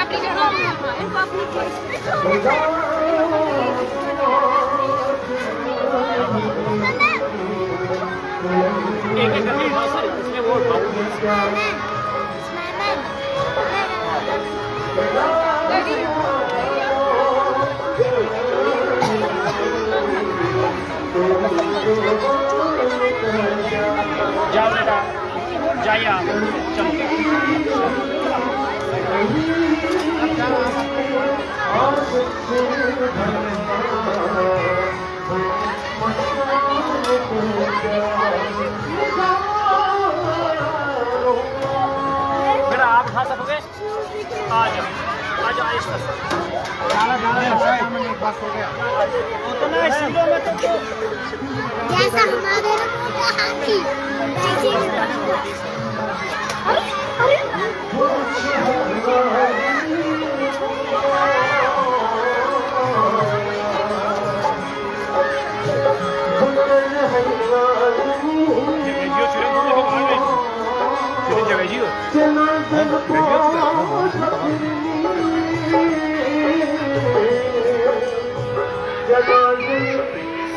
अपनी जगह इनको अपनी जाओ बेटा जाइए आप बेटा आप खा सकोगे आ जाओ आहिस्ता से बस हो गया उतना सीधो मत जैसा हमारे हाथी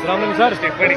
Selamünaleyküm sir. Step by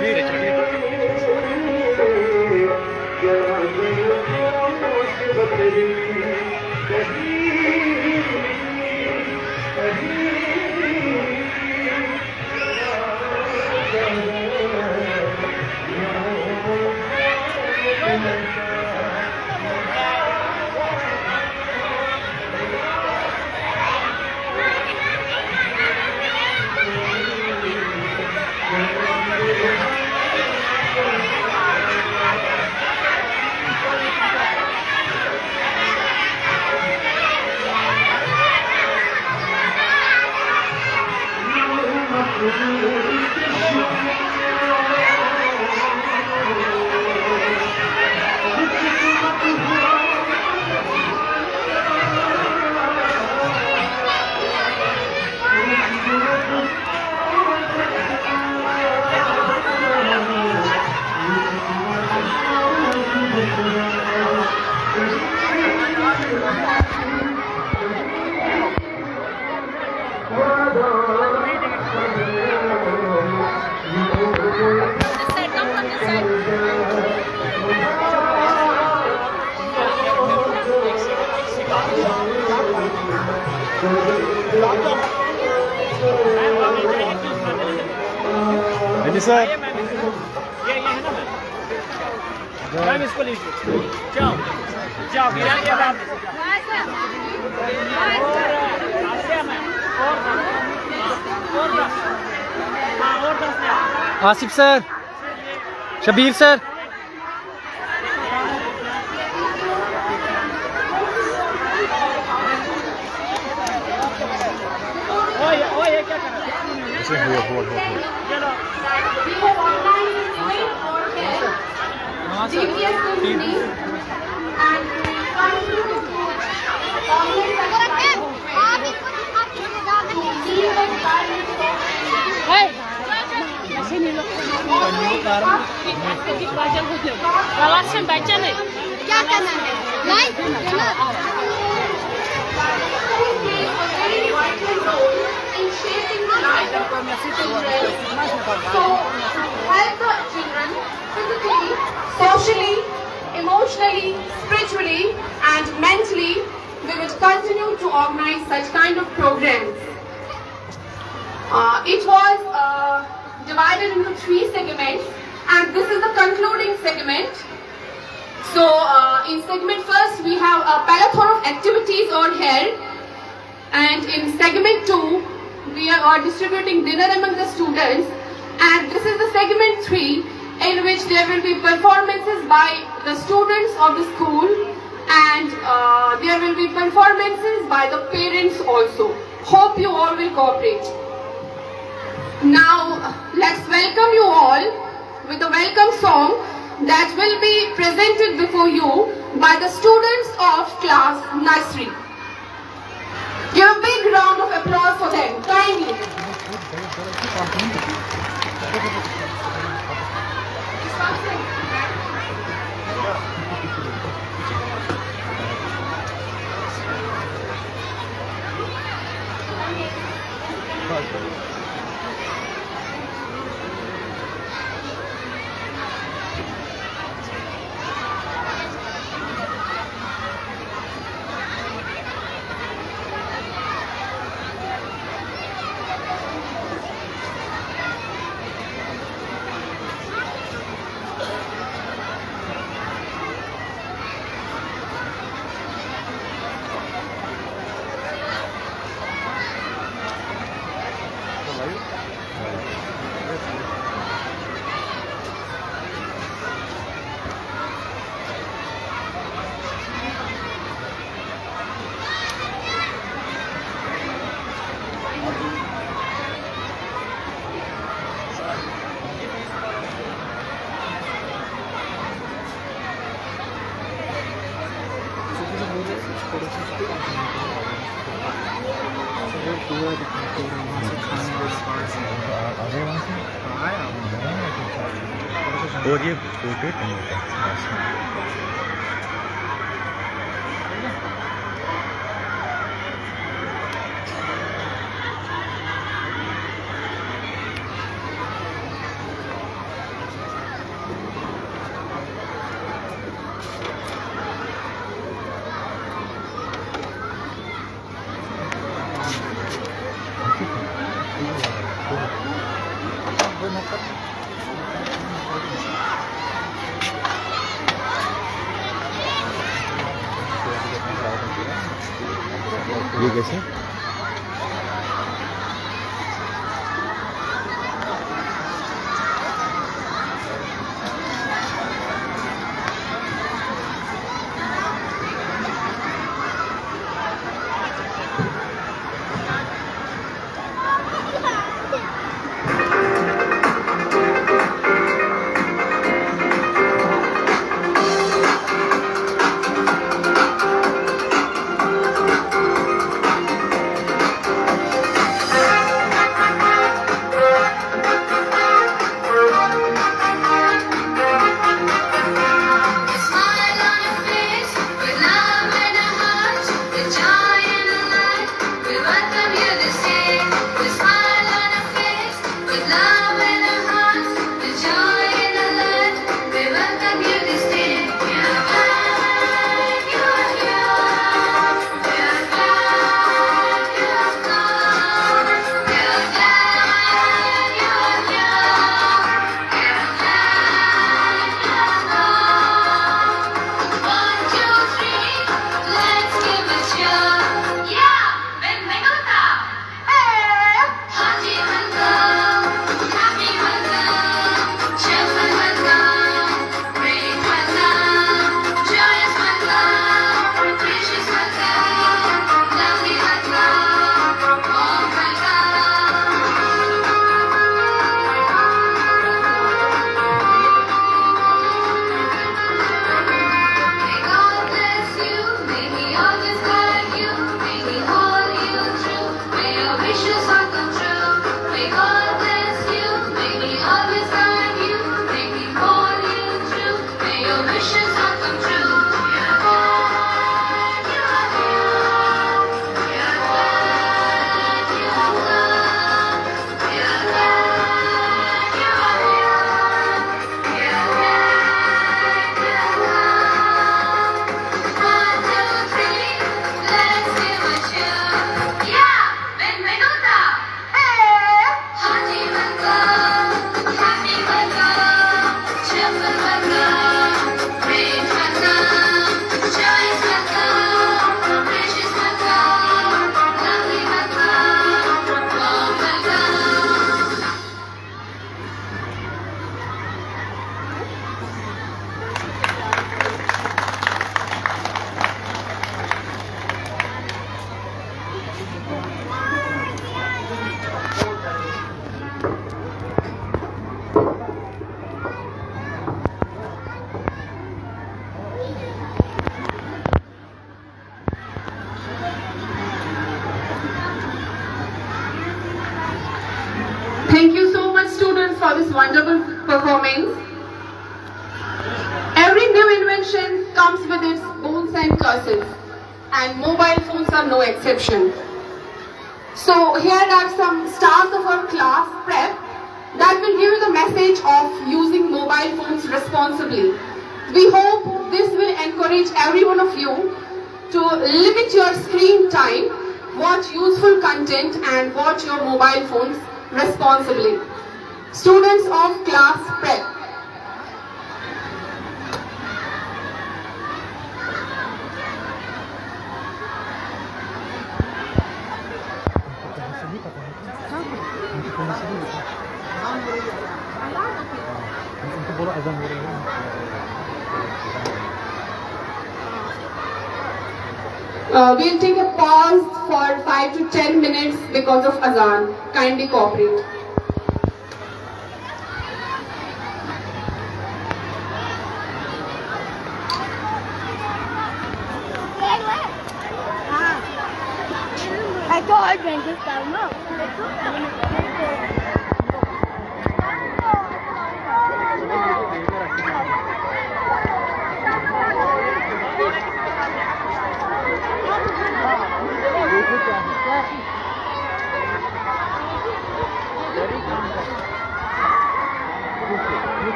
जी सर ये है ना मैम इसको लीजिए जाओ जाओ गिरा दिया मैम और 10 आसिफ सर शबीर सर ये क्या कर रहा है चलो क्या करना है like So, help the children physically, socially, emotionally, spiritually, and mentally. We will continue to organize such kind of programs. It was divided into 3 segments, and this is the concluding segment. So, in segment first, we have a plethora of activities on here, and in segment 2, we are distributing dinner among the students, and this is the segment 3, in which there will be performances by the students of the school, and there will be performances by the parents also. Hope you all will cooperate. Now, let's welcome you all with a welcome song that will be presented before you by the students of class nursery. Give a big round of applause for them, kindly. और ये portrait नहीं होता। ये कैसे? Thank you so much, students, for this wonderful performance. Every new invention comes with its boons and curses, and mobile phones are no exception. So here are some stars of our class prep that will give you the message of using mobile phones responsibly. We hope this will encourage every one of you to limit your screen time, watch useful content and watch your mobile phones responsibly. Students of class prep. We'll take a pause for 5 to 10 minutes because of azan. Kindly cooperate. I thought I drank this down. No.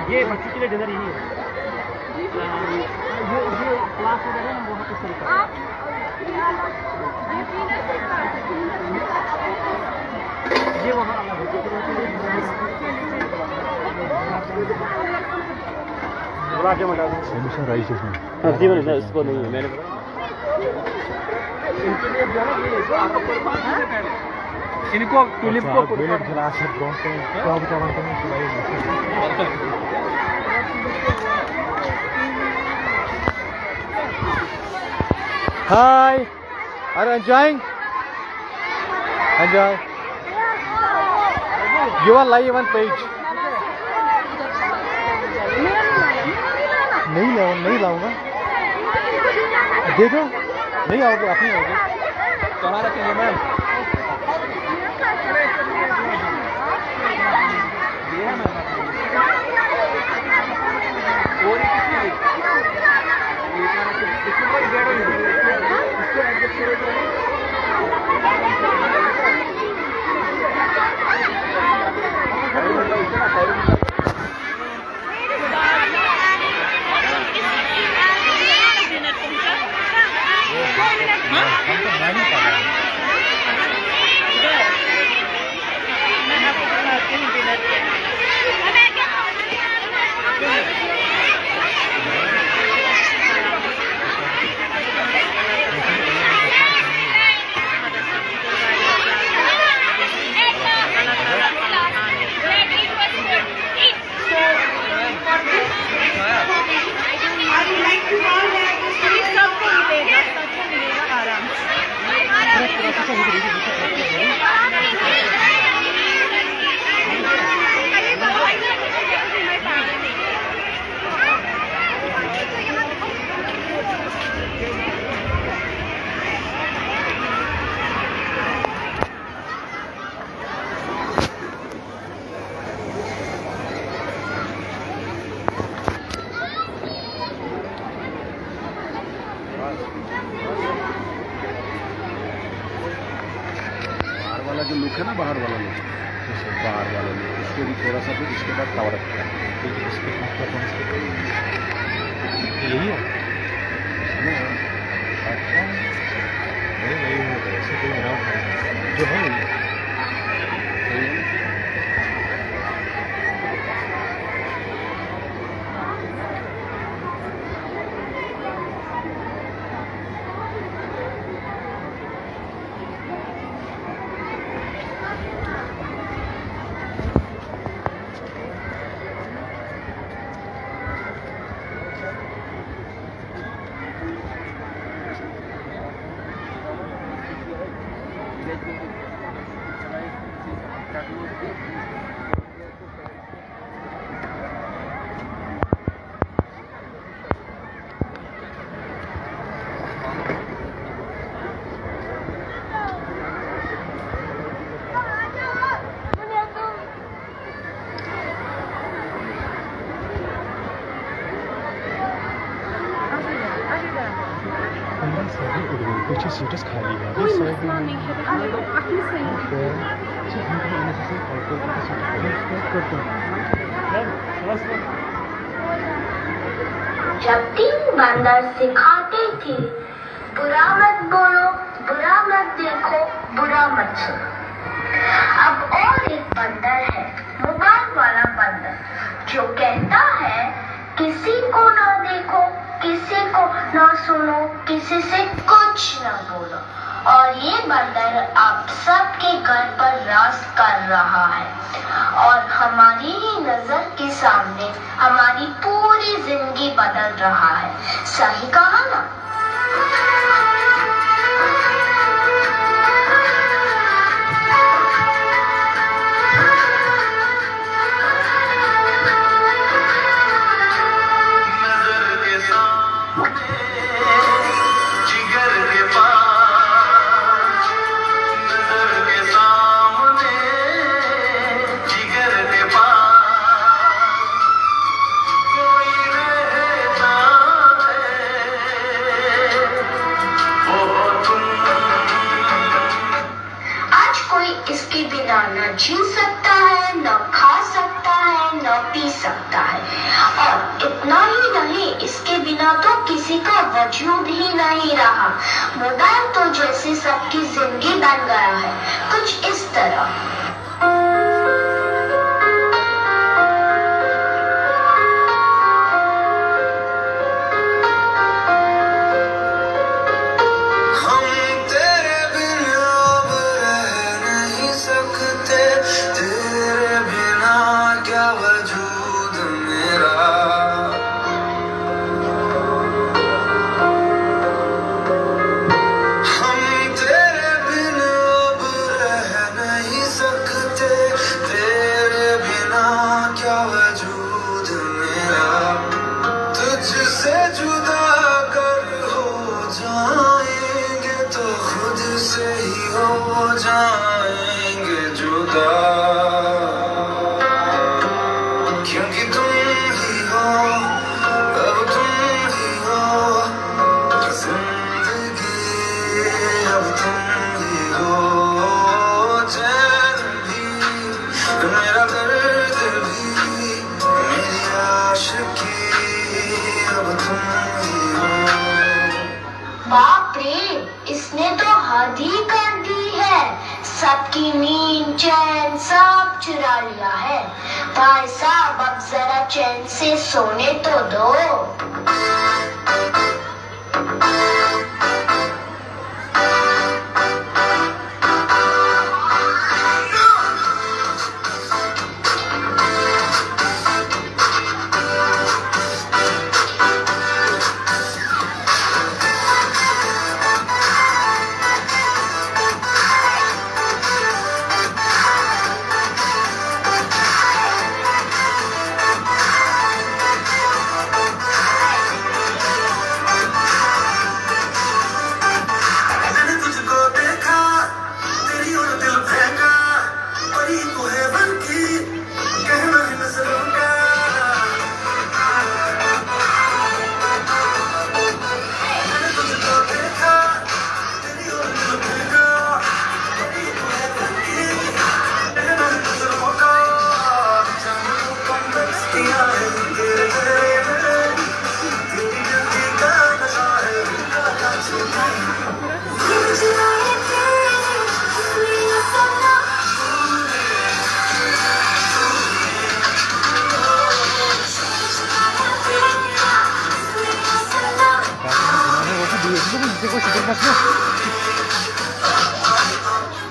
ये बच्चों के लिए dinner यही है। ये class वगैरह है वहाँ पे चलता है। ये वहाँ अलग हमेशा राइस है। जी मैंने इसको नहीं है मैंने इनको टूलिप को Hi, are you enjoying? Enjoy. You are live on page. नहीं लाऊंगा। दे दो, नहीं आओगे, आप ही आओगे। कहाँ रखेंगे मैम? जो लुक है ना बाहर वाला लुक, बाहर वाला लुक उसको भी थोड़ा सा फिर इसके बाद कवर रखता है। यही है जो है पीछे सीट्स खाली है इस साइड में जब 3 बंदर सिखाते थे बुरा मत बोलो, बुरा मत देखो, बुरा मत सुनो। अब और एक बंदर है, मोबाइल वाला बंदर, जो कहता है किसी को ना देखो, किसी को ना सुनो, किसी से कुछ ना बोलो। और ये बंदर अब सबके घर पर राज कर रहा है और हमारी ही नजर के सामने हमारी पूरी जिंदगी बदल रहा है। सही कहा ना? इसके बिना न जी सकता है, न खा सकता है, न पी सकता है। और इतना ही नहीं, इसके बिना तो किसी का वजूद ही नहीं रहा। मोबाइल तो जैसे सबकी जिंदगी बन गया है, कुछ इस तरह। जाएंगे जुदा, क्योंकि तुम ही हो, अब तुम ही हो जिंदगी, अब तुम ही हो चैन भी, मेरा दर्द भी, मेरी आशिकी, अब तुम ही हो। बाप रे, इसने तो हद ही कर दी है, सबकी नींद चैन सब चुरा लिया है। भाई साहब, अब जरा चैन से सोने तो दो।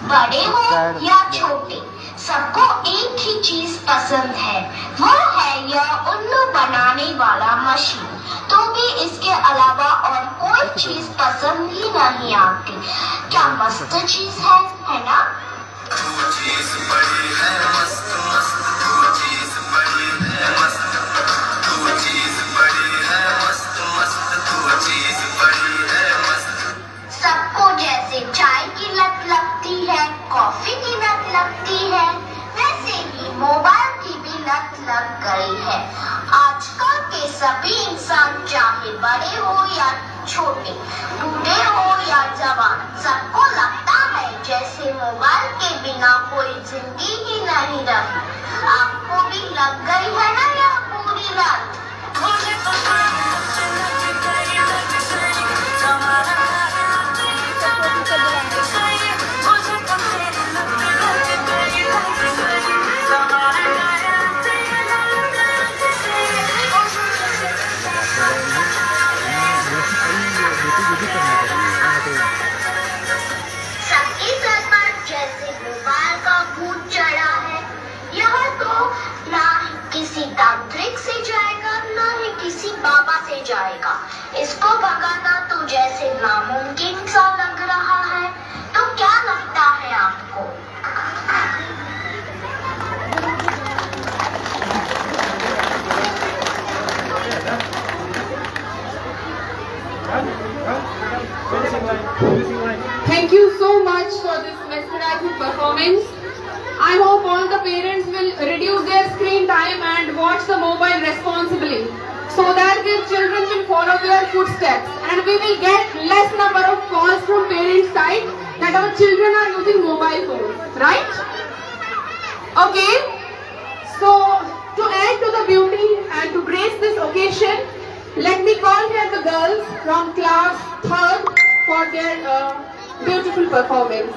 बड़े हो या छोटे, सबको एक ही चीज पसंद है, वो है यह उल्लू बनाने वाला मशीन। तो भी इसके अलावा और कोई चीज पसंद ही नहीं आती। क्या मस्त चीज है ना? चीज बड़ी है मस्त मस्त, चीज बड़ी है मस्त, चीज बड़ी है मस्त मस्त, चीज बड़ी है मस्त। सबको जैसे चाय की लत लगती है, कॉफी की लत लगती है, वैसे ही मोबाइल की भी लत लग गई है। आजकल के सभी इंसान, चाहे बड़े हो या छोटे, बूढ़े हो या जवान, सबको लगता है जैसे मोबाइल के बिना कोई जिंदगी ही नहीं रही। आपको भी लग गई है ना यह पूरी रात? सबके सर पर जैसे मोबाइल का भूत चढ़ा है। यह तो ना ही किसी तांत्रिक से जाएगा, ना ही किसी बाबा से जाएगा। इसको भगाना तो जैसे नामुमकिन सा लग रहा है। तो क्या लगता है आपको? Thank you so much for this mesmerizing performance. I hope all the parents will reduce their screen time and watch the mobile responsibly, so that their children will follow their footsteps, and we will get less number of calls from parents' side that our children are using mobile phones, right? Okay. So to add to the beauty and to grace this occasion, let me call here the girls from class 3rd for their beautiful performance.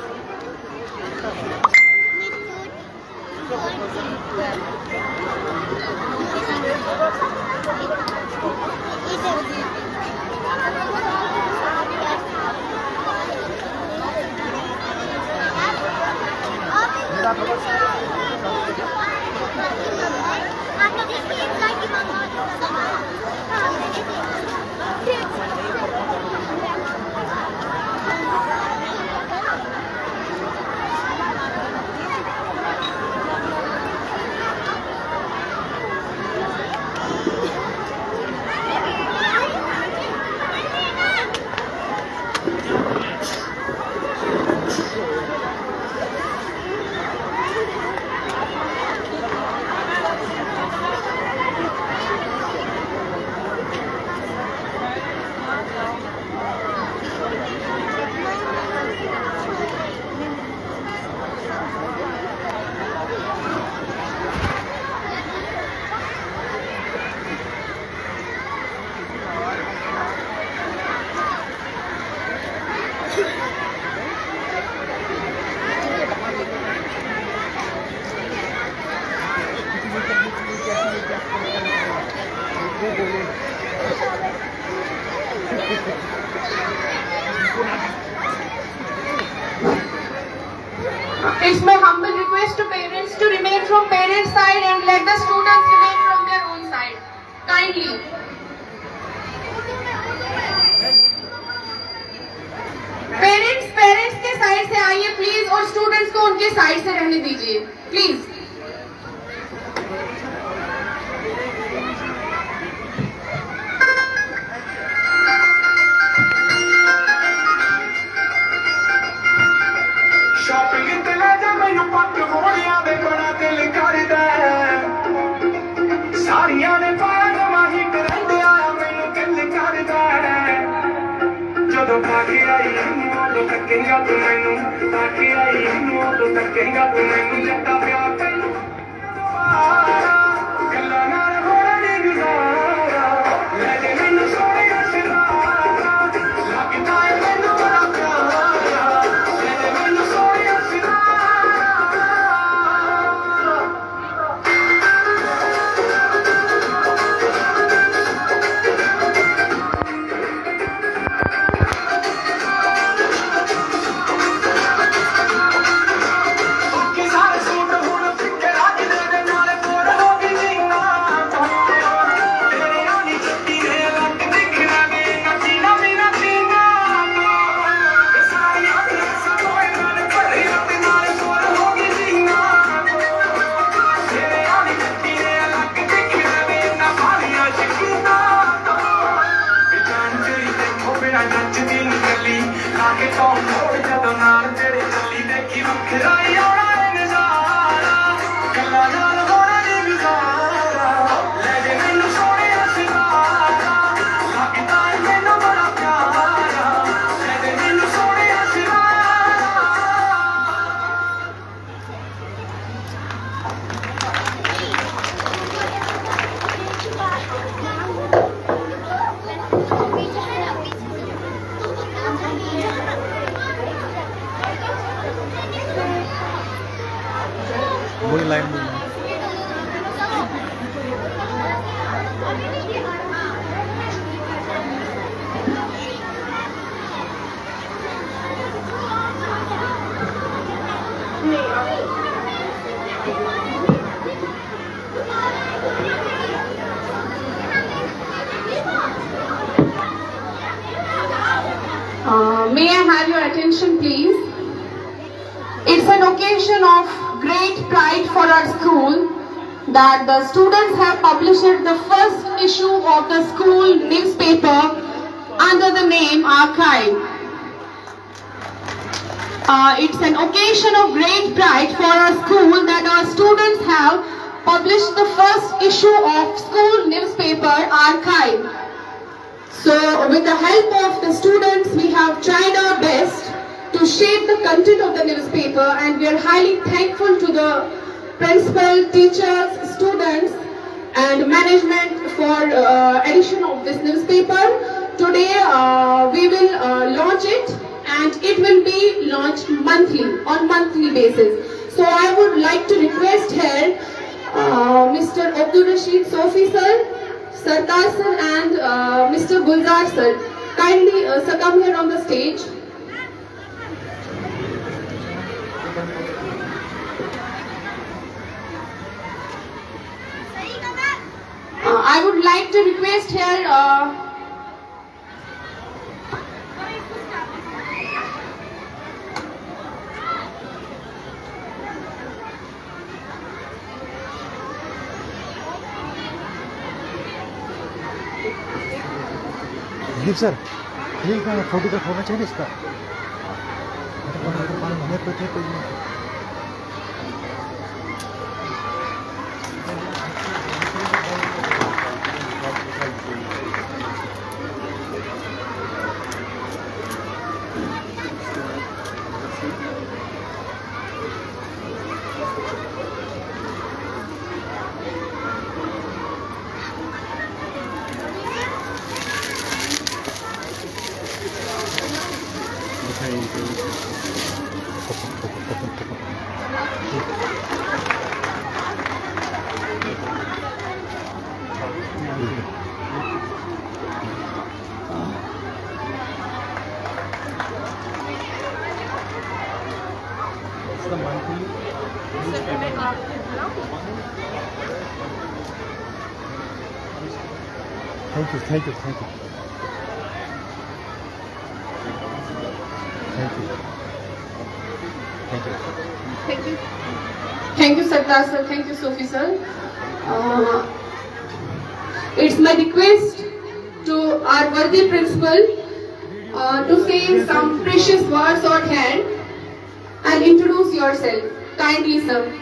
It's my humble request to parents to remain from parents' side and let the students remain from their own side. Kindly. Parents के side से आइए please, और students को उनके side से रहने दीजिए please. Shopping ते ले जा मैनू पट होलियां दे बड़ा दिल करदा सारियां ने पाया नवां हिट रंडे आया मैनू दिल करदा जदों भागे आई उदों तकेगा तू मैनू भागे आई उदों तकेगा तू मैनू जट्टा प्यार तैनू गल्लां नाल होना नहीं गुजारा ले जे मैनू सोने दा सितारा लगदा है मैनू बड़ा प्यारा ले जे मैनू सोने दा सितारा के सारे सूट हुण फिक्के रज दे नाल attention please. It's an occasion of great pride for our school that the students have published the first issue of the school newspaper under the name Archive. It's an occasion of great pride for our school that our students have published the first issue of school newspaper Archive. So with the help of the students, we have tried our best to shape the content of the newspaper, and we are highly thankful to the principal, teachers, students and management for edition of this newspaper. Today we will launch it, and it will be launched on monthly basis. So I would like to request here Mr. Abdul Rashid Sofi sir, Sardar sir and Mr. Gulzar sir, kindly come here on the stage. I would like to request here Dilip sir, ये क्या photograph होना चाहिए इसका? Thank you. Thank you, Sardar sir. Thank you, Sofi sir. It's my request to our worthy principal to say some precious words on hand and introduce yourself. Kindly, sir.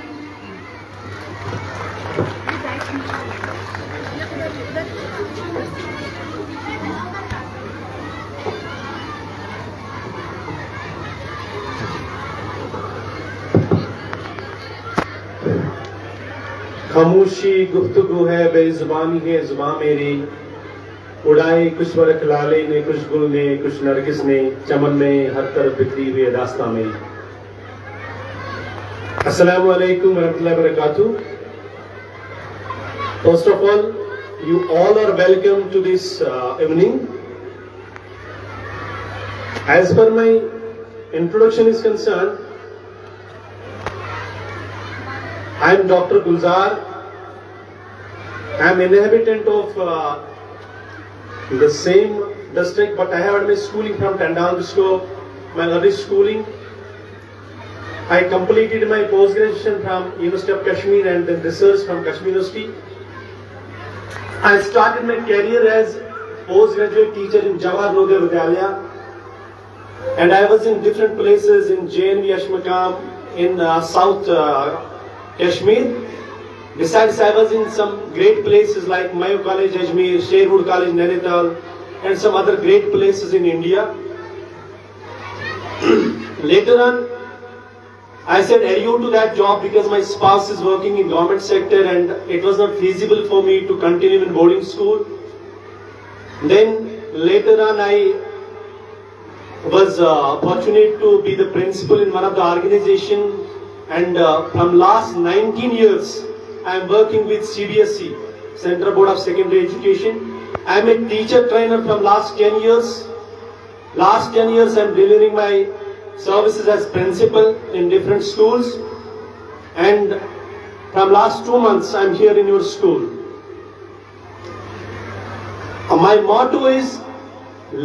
खामोशी गुफ्तगू है बेजुबानी है जुबां मेरी, उड़ाए कुछ वरख लाले ने कुछ गुल ने कुछ नरगिस ने, चमन में हर तरफ बिखरी हुई दास्तां मेरी। अस्सलामु अलैकुम वरहमतुल्लाहि वबरकातुहू। First of all, you all are welcome to this evening. As per my introduction is concerned, I am Dr. Gulzar. I am inhabitant of the same district, but I have had my schooling from Tandang district. My early schooling, I completed my post-graduation from University of Kashmir and then research from Kashmir University. I started my career as postgraduate teacher in Jawahar Navodaya Vidyalaya, and I was in different places in JNV Ashmakam, in South Kashmir. Besides, I was in some great places like Mayo College Ajmer, Sherwood College Nainital, and some other great places in India. Later on, I said adieu to that job because my spouse is working in government sector and it was not feasible for me to continue in boarding school. Then later on, I was fortunate to be the principal in one of the organization, and from last 19 years I am working with CBSE, Central Board of Secondary Education. I am a teacher trainer from last 10 years. Last 10 years I am delivering my services as principal in different schools, and from last 2 months I am here in your school. My motto is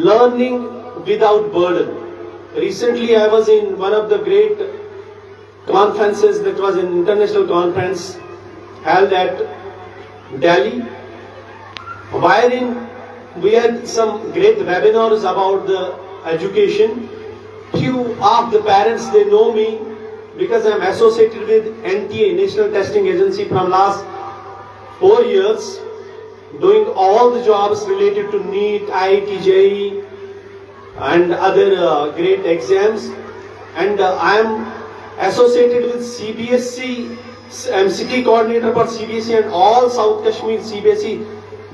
learning without burden. recently I was in one of the great conferences, that was an international conference held at Delhi, wherein we had some great webinars about the education. Few of the parents, they know me because I'm associated with NTA, National Testing Agency, from last 4 years, doing all the jobs related to NEET, IIT, JEE and other great exams. And I am associated with CBSE, I'm city coordinator for CBSE, and all South Kashmir CBSE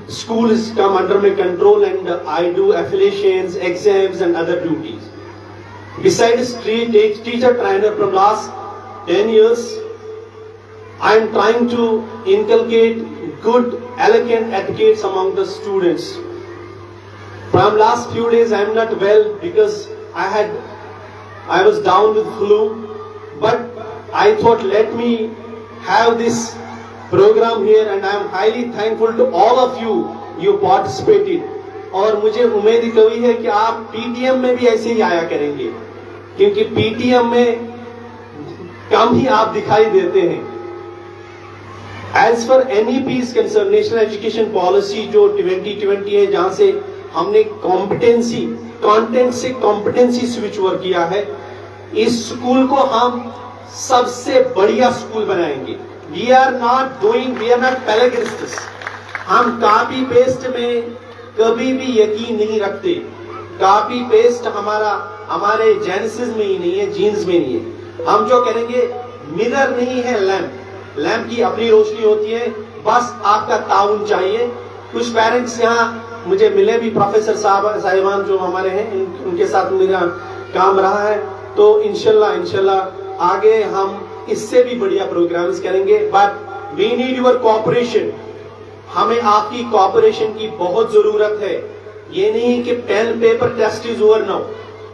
schools come under my control, and I do affiliations, exams and other duties. Besides teacher trainer from last 10 years, I am trying to inculcate good, elegant etiquettes among the students. From last few days I am not well because I was down with flu, but I thought let me have this program here, and I am highly thankful to all of you participated. और मुझे उम्मीद कभी है कि आप PTM में भी ऐसे ही आया करेंगे, क्योंकि PTM में कम ही आप दिखाई देते हैं. As for NEP is concerned, National Education Policy जो 2020 है, जहां से हमने कॉम्पिटेंसी, कंटेंट से कॉम्पिटेंसी स्विच ओवर किया है, इस स्कूल को हम सबसे बढ़िया स्कूल बनाएंगे. We are not पैलेग्रिस्टिस. हम कॉपी पेस्ट में कभी भी यकीन नहीं रखते. कॉपी पेस्ट हमारे जेनेसिस में ही नहीं है, जीन्स में नहीं है. हम जो करेंगे, मिरर नहीं है लैंप. लैंप की अपनी रोशनी होती है, बस आपका ताउन चाहिए. कुछ पेरेंट्स यहाँ मुझे मिले भी, प्रोफेसर साहिबान जो हमारे हैं, उनके साथ मेरा काम रहा है. तो इंशाल्लाह आगे हम इससे भी बढ़िया प्रोग्राम्स करेंगे. But we need your cooperation. हमें आपकी कोऑपरेशन की बहुत जरूरत है. ये नहीं कि pen paper test is over now.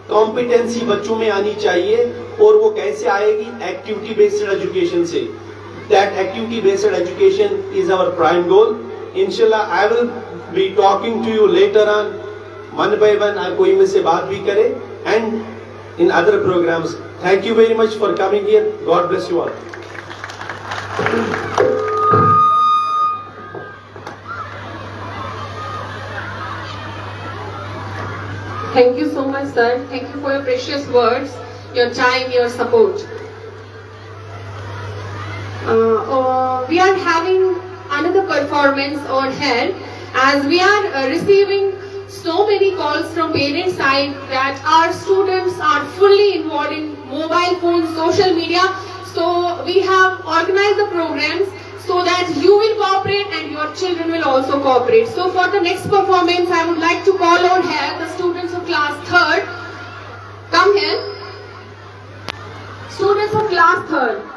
Competency बच्चों में आनी चाहिए, और वो कैसे आएगी? एक्टिविटी बेस्ड एजुकेशन से. That activity based education is our prime goal. इंशाल्लाह I will be talking to you later on, one by one. कोई मुझसे बात भी करे, and in other programs. Thank you very much for coming here. God bless you all. Thank you so much, sir. Thank you for your precious words, your time, your support. We are having another performance on here, as we are receiving so many calls from parents side that our students are fully involved in mobile phones, social media. So we have organized the programs so that you will cooperate and your children will also cooperate. So for the next performance, I would like to call on here the students of class 3rd. Come here. Students of class 3rd.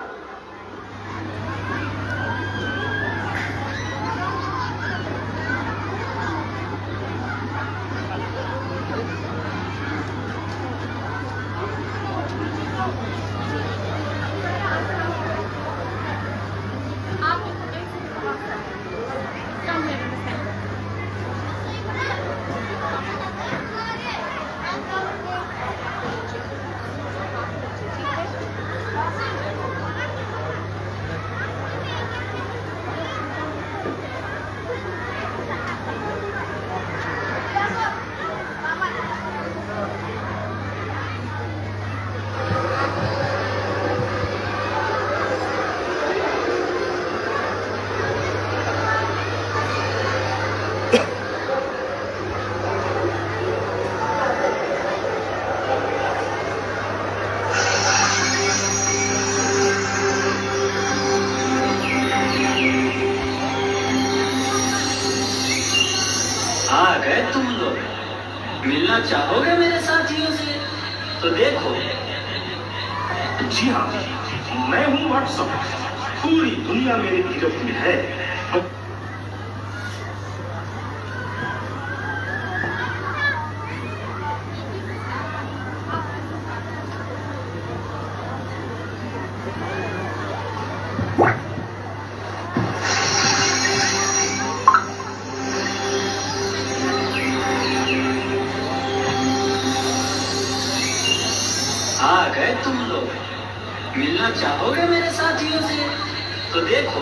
आ गए तुम लोग, मिलना चाहोगे मेरे साथियों से? तो देखो। जी हाँ, मैं हूँ व्हाट्सएप. पूरी दुनिया मेरे गिरफ्त में है. मिलना चाहोगे मेरे साथियों से? तो देखो।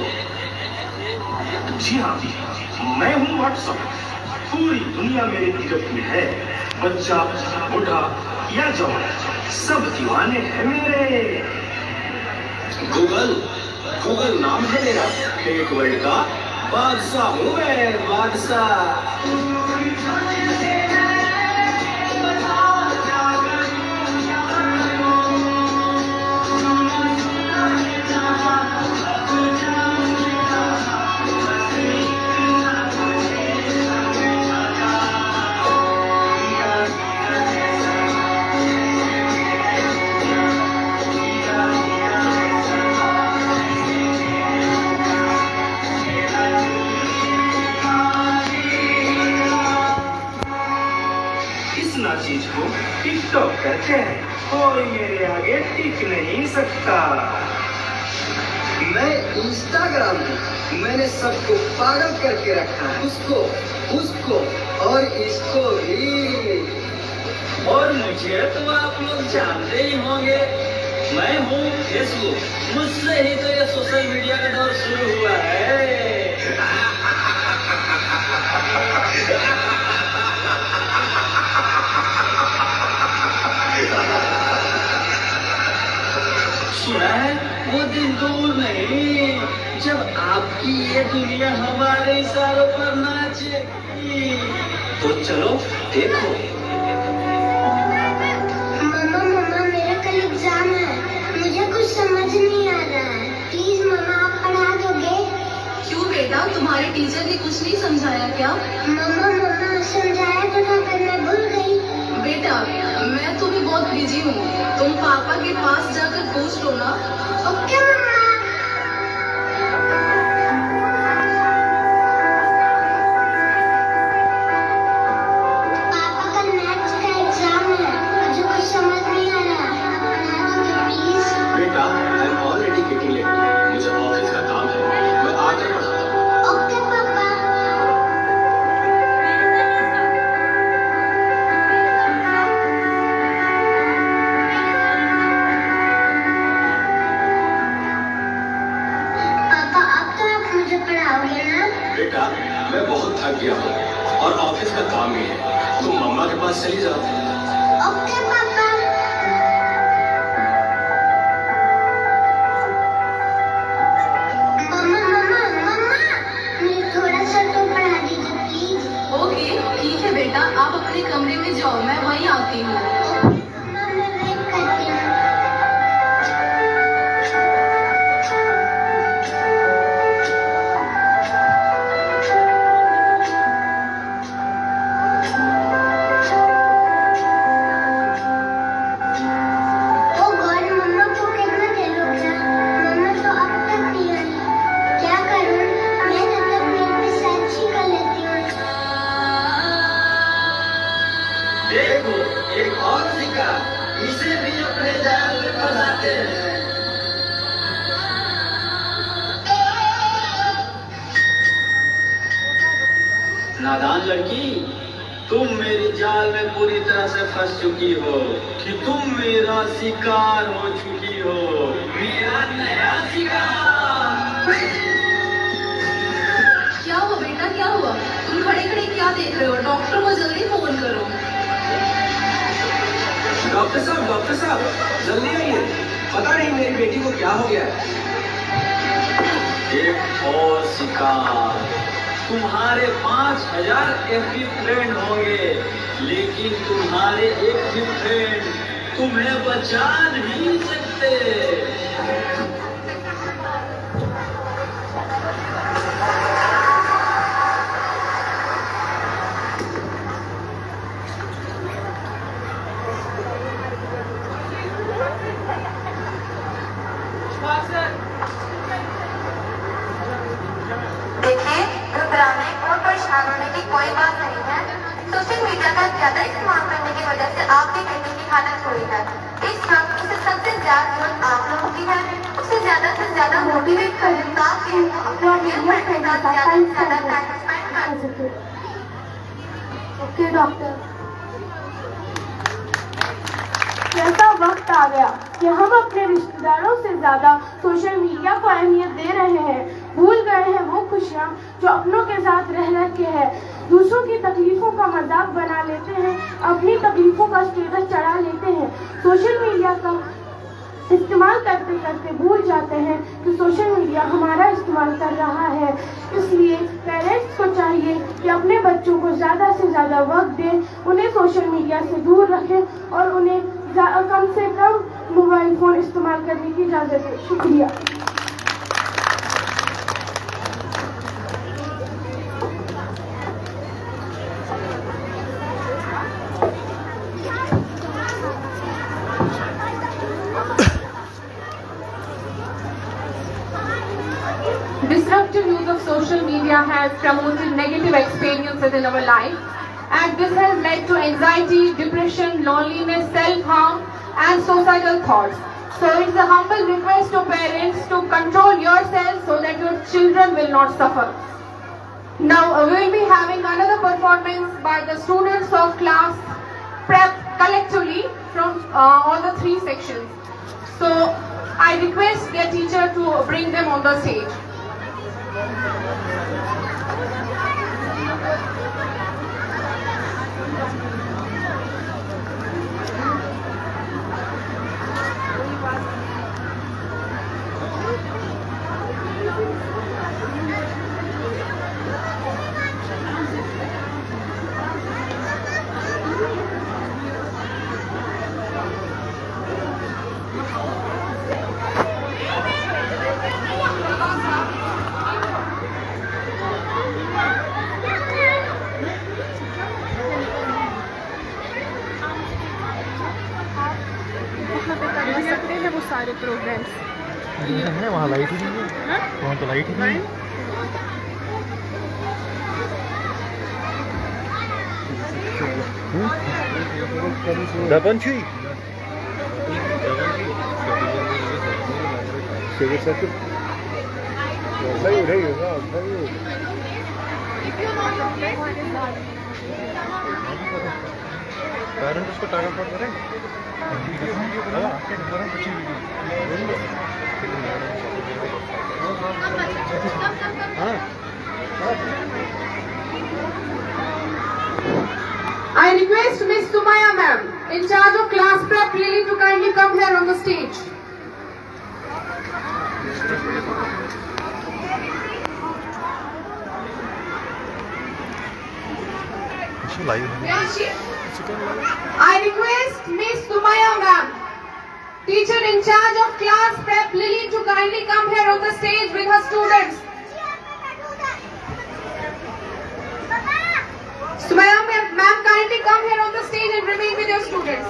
जी हाँ, मैं हूँ व्हाट्सएप। पूरी दुनिया मेरी गिरफ्त में है। बच्चा, बूढ़ा या जवान, सब दीवाने हैं मेरे। गूगल नाम है मेरा। टेक वर्ल्ड का बादशाह हूँ मैं, बादशाह। चीज को टिकटॉक करते हैं, कोई मेरे आगे टिक नहीं सकता। मैं इंस्टाग्राम हूँ, मैंने सबको पागल करके रखा है, उसको और इसको भी। और मुझे तो आप लोग जानते ही होंगे, मैं हूँ फेसबुक। मुझसे ही तो ये सोशल मीडिया का दौर शुरू हुआ है। सुना है वो दिन दूर नहीं जब आपकी ये दुनिया हमारे इशारों पर नाचेगी। तो चलो देखो। मम्मा मेरा कल एग्जाम है, मुझे कुछ समझ नहीं आ रहा है, प्लीज मम्मा आप पढ़ा दोगे? क्यों बेटा, तुम्हारे टीचर ने कुछ नहीं समझाया क्या? मम्मा समझाया तो था पर मैं भूल गई। बेटा मैं तो भी बहुत बिजी हूँ, तुम पापा के पास जाकर पूछ लो ना। ओके मम्मा। पापा कल मैथ्स का एग्जाम है, मुझे कुछ समझ नहीं आ रहा, प्लीज। बेटा I am already getting late, मुझे ऑफिस का काम है, मैं आकर पढ़ाता हूँ। ओके पापा। बेटा मैं बहुत थक गया हूँ और ऑफिस का काम भी है, तुम मम्मा के पास चली जाओ। ओके पापा। मम्मा मुझे थोड़ा सा तो पढ़ा दीजिए प्लीज। ओके ठीक है बेटा, आप अपने कमरे में जाओ, मैं वहीं आती हूँ। मम्मा मैं वेट करती हूँ। देखो एक और सिक्का, इसे भी अपने जाल में फंसाते हैं। नादान लड़की, तुम मेरी जाल में पूरी तरह से फंस चुकी हो कि तुम मेरा शिकार हो चुकी हो, मेरा नया शिकार। क्या हुआ बेटा, क्या हुआ? तुम खड़े खड़े क्या देख रहे हो? डॉक्टर को जल्दी फोन करो। डॉक्टर साहब जल्दी आइए, पता नहीं मेरी बेटी को क्या हो गया है। एक और शिकार। तुम्हारे 5000 FB फ्रेंड होंगे, लेकिन तुम्हारे एक भी फ्रेंड तुम्हें बचा नहीं सकते। देखिए, घबराने और परेशान होने की कोई बात नहीं है। सोशल मीडिया का ज्यादा इस्तेमाल करने की वजह से आपके बेटे की हालत हुई है। इस वक्त उसे सबसे ज्यादा जरूरत आप लोगों की है। उसे ज्यादा से ज्यादा मोटिवेट करें ताकि वो अपने ज्यादा से ज्यादा टाइम स्पेंड कर सके। Okay doctor. कैसा वक्त आ गया कि हम अपने रिश्तेदारों से ज़्यादा सोशल मीडिया को अहमियत दे रहे हैं। भूल गए हैं वो खुशियाँ जो अपनों के साथ रह के है। दूसरों की तकलीफ़ों का मजाक बना लेते हैं, अपनी तकलीफ़ों का स्टेटस चढ़ा लेते हैं। सोशल मीडिया का इस्तेमाल करते करते भूल जाते हैं कि सोशल मीडिया हमारा इस्तेमाल कर रहा है। इसलिए पेरेंट्स को चाहिए कि अपने बच्चों को ज़्यादा से ज़्यादा वक्त दें, उन्हें सोशल मीडिया से दूर रखें और उन्हें कम से कम मोबाइल फ़ोन इस्तेमाल करने की इजाज़त दें। शुक्रिया। Disruptive use of social media has promoted negative experiences in our life, and this has led to anxiety, depression, loneliness, self-harm, and suicidal thoughts. So it's a humble request to parents to control yourselves so that your children will not suffer. Now we will be having another performance by the students of class prep collectively from all the 3 sections. So I request their teacher to bring them on the stage. सारे programmes है वहाँ light ही नहीं है, वहाँ तो light ही नहीं है। Dabanci. Şöyle sakın. Hayır, hayır, hayır. Parents उसको टाइम पर करें। I request Miss Sumaya ma'am, in charge of class prep, really to kindly come here on the stage. I request Miss Sumaya ma'am, teacher in charge of class prep, Lily, to kindly come here on the stage with her students. Sumaya ma'am, kindly come here on the stage and remain with your students.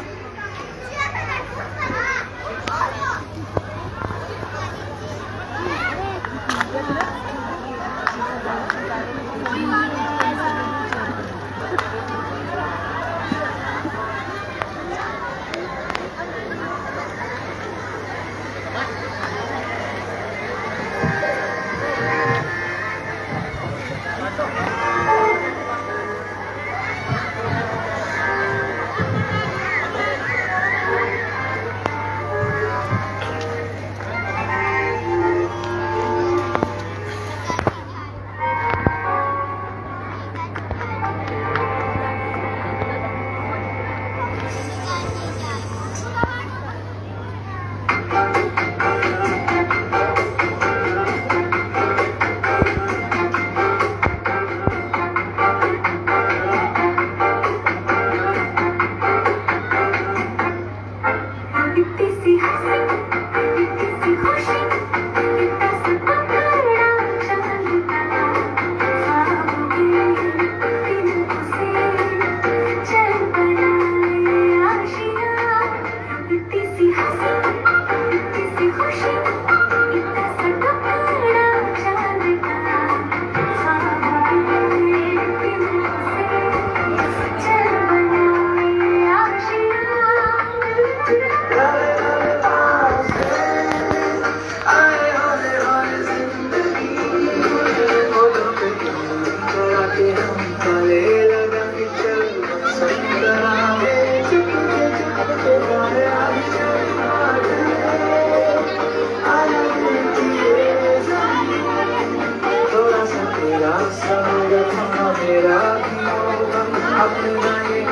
मेरा भी होगा अपना ये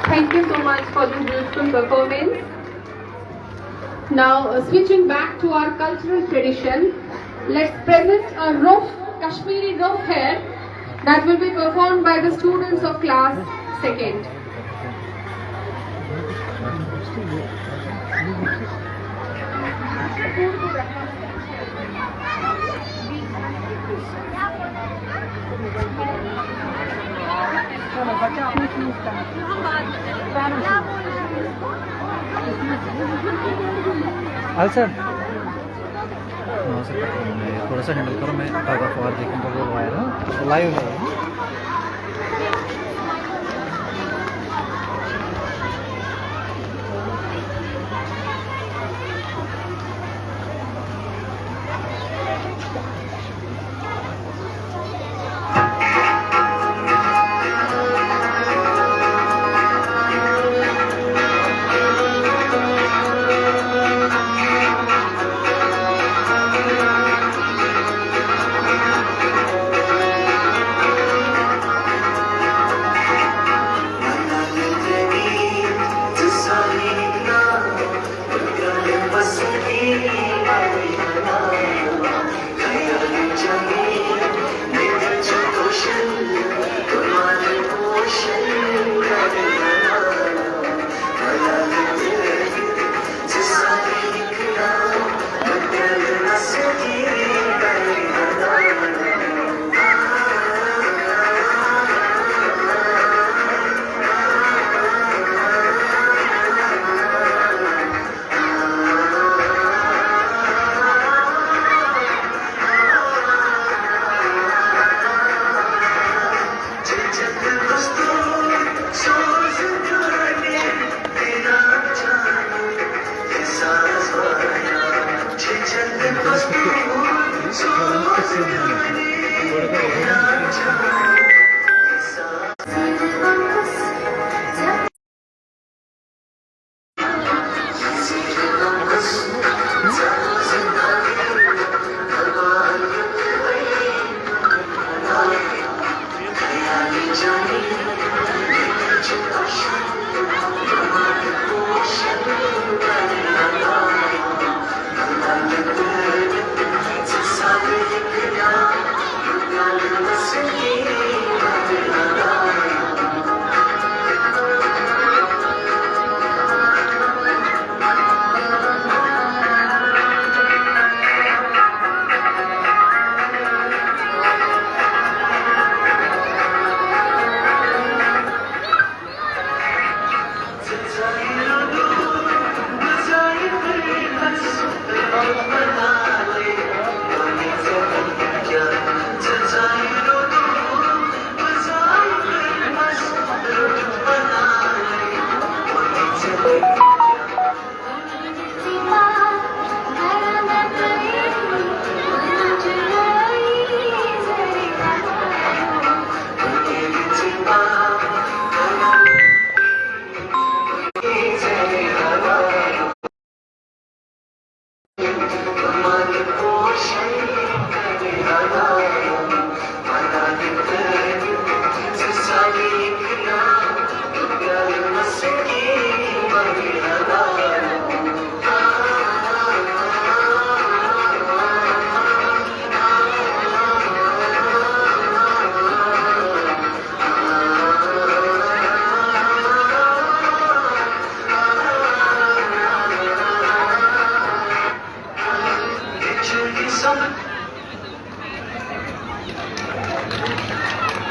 Thank you so much for this beautiful performance. Now, switching back to our cultural tradition, let's present a rough Kashmiri rough hair that will be performed by the students of class 2nd. Sir थोड़ा सा handle करो, मैं आगा for देखूँगा वो wire है live है।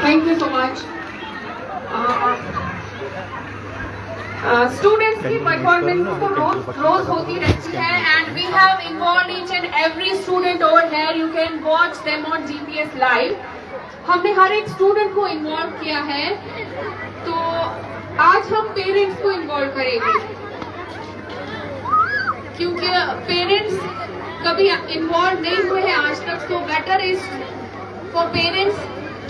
Thank you so much. Students की performance तो रोज होती रहती है and we have involve each and every student over here. You can watch them on GPS live. हमने हर एक स्टूडेंट को इन्वॉल्व किया है, तो आज हम पेरेंट्स को इन्वॉल्व करेंगे क्योंकि पेरेंट्स कभी इन्वॉल्व नहीं हुए हैं आज तक. So better is for parents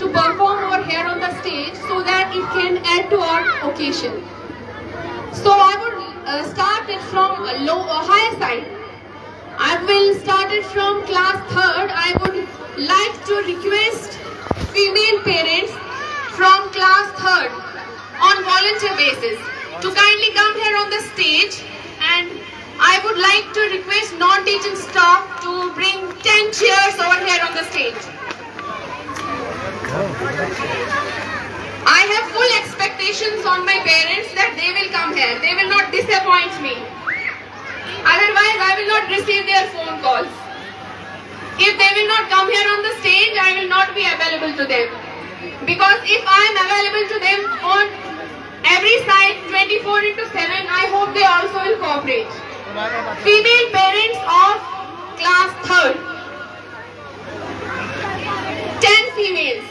to perform over here on the stage so that it can add to our occasion. So I would start it from a higher side. I will start it from class 3rd. I would like to request female parents from class 3rd on volunteer basis to kindly come here on the stage, and I would like to request non-teaching staff to bring 10 chairs over here on the stage. I have full expectations on my parents that they will come here. They will not disappoint me. Otherwise, I will not receive their phone calls. If they will not come here on the stage, I will not be available to them. Because if I am available to them on every side 24/7, I hope they also will cooperate. Female parents of class 3rd. 10 females.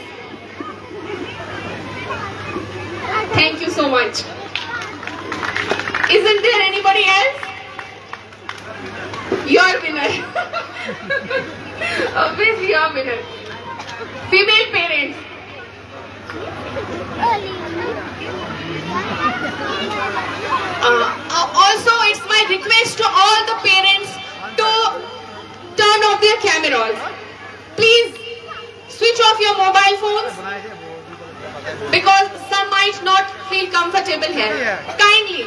Thank you so much. Isn't there anybody else? You're winner. Obviously you're winner. Female parents. Also, it's my request to all the parents to turn off their cameras. Please switch off your mobile phones because some might not feel comfortable here. Kindly.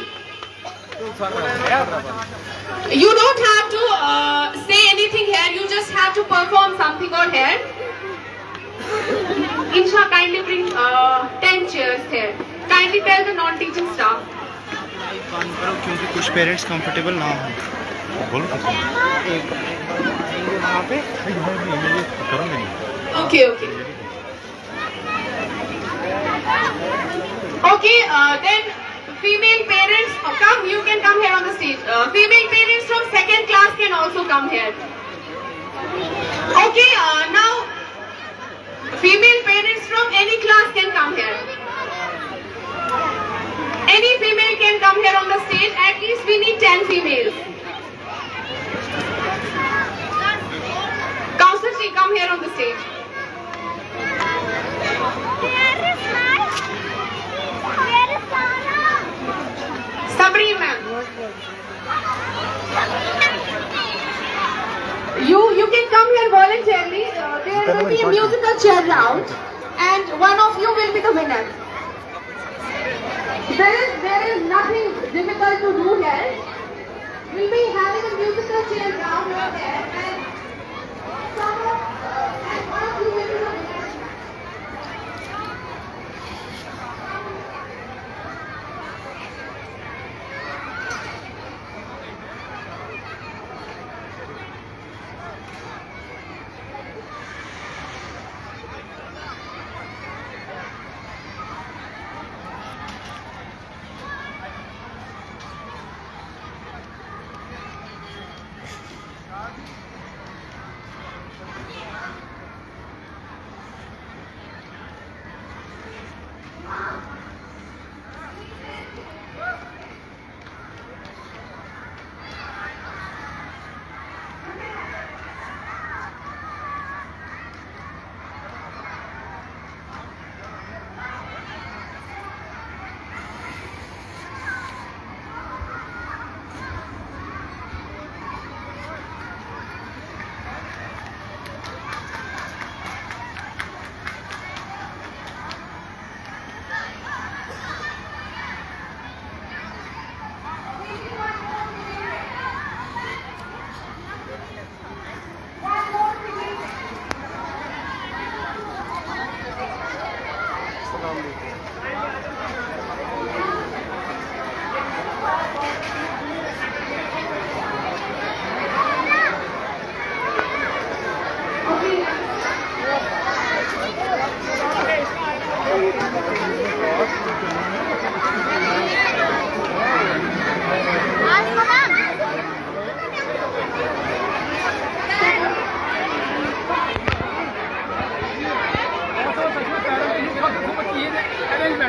You don't have to say anything here. You just have to perform something over here. Insha, kindly bring 10 chairs here. Kindly tell the non-teaching staff. क्योंकि कुछ parents comfortable ना हो. बोलो वहाँ पे करूँगा. Okay, okay. Okay, then female parents, come, you can come here on the stage. Female parents from 2nd class can also come here. Okay, now female parents from any class can come here. Any female can come here on the stage. At least we need 10 females. Counselor Ji, come here on the stage. Sabri ma'am. You can come here voluntarily. There will be a musical chair round, and one of you will be the winner. There is nothing difficult to do here. We'll be having a musical chair round over there, and one of you will be the winner.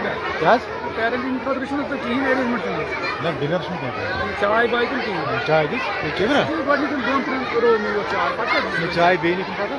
क्या parenting खतर तो कहीं arrangement ना dinner क्या चाय bye कहीं चाय दी ना गोन 2-3 रो में चाय पता चाय बेनी पता